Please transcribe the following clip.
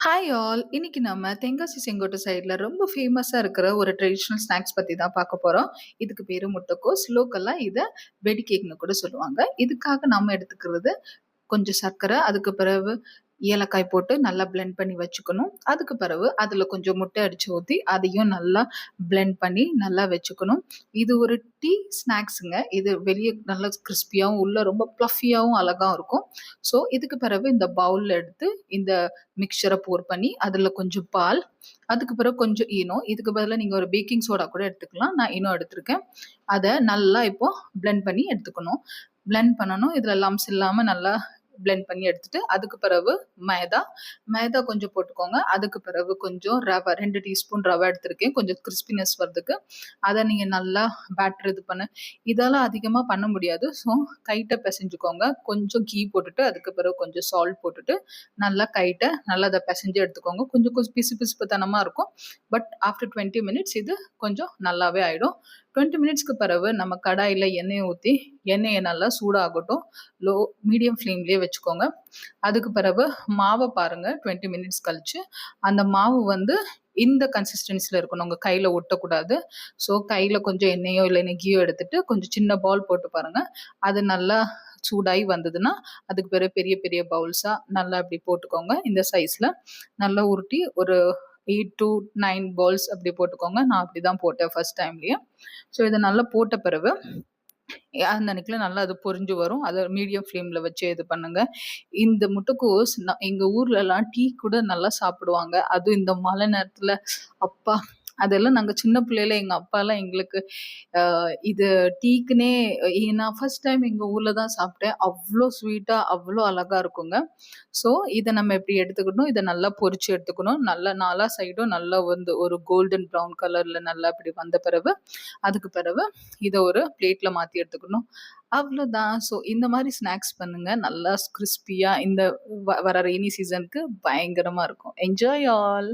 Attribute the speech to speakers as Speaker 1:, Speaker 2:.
Speaker 1: Hi all! இன்னைக்கு நம்ம தென்காசி செங்கோட்டை சைடுல ரொம்ப ஃபேமஸா இருக்கிற ஒரு ட்ரெடிஷனல் ஸ்நாக்ஸ் பத்தி தான் பார்க்க போறோம். இதுக்கு பேரு முட்டைக்கோஸ். லோக்கல்லா இத வெடி கேக்ன்னு கூட சொல்லுவாங்க. இதுக்காக நம்ம எடுத்துக்கிறது கொஞ்சம் சர்க்கரை, அதுக்கு பிறகு ஏலக்காய் போட்டு நல்லா பிளெண்ட் பண்ணி வச்சுக்கணும். அதுக்கு பிறகு அதில கொஞ்சம் முட்டை அடிச்சு ஊத்தி, அதையும் நல்லா பிளெண்ட் பண்ணி நல்லா வச்சுக்கணும். இது ஒரு டீ ஸ்நாக்ஸுங்க. இது வெளிய நல்லா கிரிஸ்பியாவும், உள்ள ரொம்ப ஃப்ளஃபியாவும் அழகா இருக்கும். ஸோ, இதுக்கு பிறகு இந்த பவுல்ல எடுத்து இந்த மிக்ஸ்சர போர் பண்ணி, அதில கொஞ்சம் பால், அதுக்கு பிறகு கொஞ்சம் ஈனோ, இதுக்கு பதிலா நீங்க ஒரு பேக்கிங் சோடா கூட எடுத்துக்கலாம். நான் ஈனோ எடுத்திருக்கேன். அத நல்லா இப்போ பிளெண்ட் பண்ணி எடுத்துக்கணும். பிளெண்ட் பண்ணணும். இதுல லம்ப்ஸ் இல்லாம நல்லா பிளெண்ட் பண்ணி எடுத்துட்டு, அதுக்கு பிறகு மைதா, மைதா கொஞ்சம் போட்டுக்கோங்க. அதுக்கு பிறகு கொஞ்சம் ரவை 2 டீஸ்பூன் ரவை எடுத்திருக்கேன். கொஞ்சம் கிரிஸ்பினஸ் வரதுக்கு. அத நீங்க நல்லா பேட்டர் இது பண்ண இதெல்லாம் அதிகமா பண்ண முடியாது. ஸோ கைட்ட பெசஞ்சுக்கோங்க. கொஞ்சம் கீ போட்டுட்டு, அதுக்கு பிறகு கொஞ்சம் சால்ட் போட்டுட்டு, நல்லா கைட்ட நல்லா அத பெசஞ்சு எடுத்துக்கோங்க. கொஞ்சம் கொஞ்சம் பிசுபிசுப்புத்தனமா இருக்கும். பட் ஆஃப்டர் 20 மினிட்ஸ் இது கொஞ்சம் நல்லாவே ஆயிடும். 20 மினிட்ஸ்க்கு பிறகு நம்ம கடாயில எண்ணெய ஊத்தி, எண்ணெய நல்லா சூடாகட்டும். மீடியம் ஃப்ளேம்லயே வச்சுக்கோங்க. அதுக்கு பிறகு மாவ பாருங்க 20 மினிட்ஸ் கழிச்சு. அந்த மாவு வந்து இந்த கன்சிஸ்டன்சில இருக்கணும். உங்க கையில ஒட்டக்கூடாது. ஸோ கையில கொஞ்சம் எண்ணெயோ இல்ல நெய்யோ எடுத்துட்டு கொஞ்சம் சின்ன பால் போட்டு பாருங்க. அது நல்லா சூடாகி வந்ததுன்னா, அதுக்கு பிறகு பெரிய பெரிய பவுல்ஸா நல்லா இப்படி போட்டுக்கோங்க. இந்த சைஸ்ல நல்லா உருட்டி ஒரு 8 டூ 9 பால்ஸ் அப்படி போட்டுக்கோங்க. நான் அப்படிதான் போட்டேன் ஃபர்ஸ்ட் டைம்லயே. ஸோ இத நல்லா போட்ட பிறகு அந்த அன்னைக்குல நல்லா அது பொரிஞ்சு வரும். அத மீடியம் ஃப்ளேம்ல வச்சு இது பண்ணுங்க. இந்த முட்டைக்கோஸ் எங்க ஊர்லலாம் டீ கூட நல்லா சாப்பிடுவாங்க. அதுவும் இந்த மழை நேரத்துல அப்பா! அதெல்லாம் நாங்க சின்ன பிள்ளையில எங்க அப்பாலாம் எங்களுக்கு அ இது டீக்குன்னே நான் ஃபர்ஸ்ட் டைம் எங்க ஊர்ல தான் சாப்பிட்டேன். அவ்ளோ ஸ்வீட்டா, அவ்ளோ அழகா இருக்குங்க. ஸோ இத நம்ம இப்படி எடுத்துக்கணும். இத நல்லா பொரிச்சு எடுத்துக்கணும். நல்லா நாலா சைடும் நல்லா வந்து ஒரு கோல்டன் ப்ரவுன் கலர்ல நல்லா இப்படி வந்த பிறகு, அதுக்கு பிறகு இத ஒரு பிளேட்ல மாத்தி எடுத்துக்கணும். அவ்வளோதான். ஸோ இந்த மாரி ஸ்நாக்ஸ் பண்ணுங்க. நல்லா கிரிஸ்பியா இந்த வர ரெய்னி சீசனுக்கு பயங்கரமா இருக்கும். Enjoy all.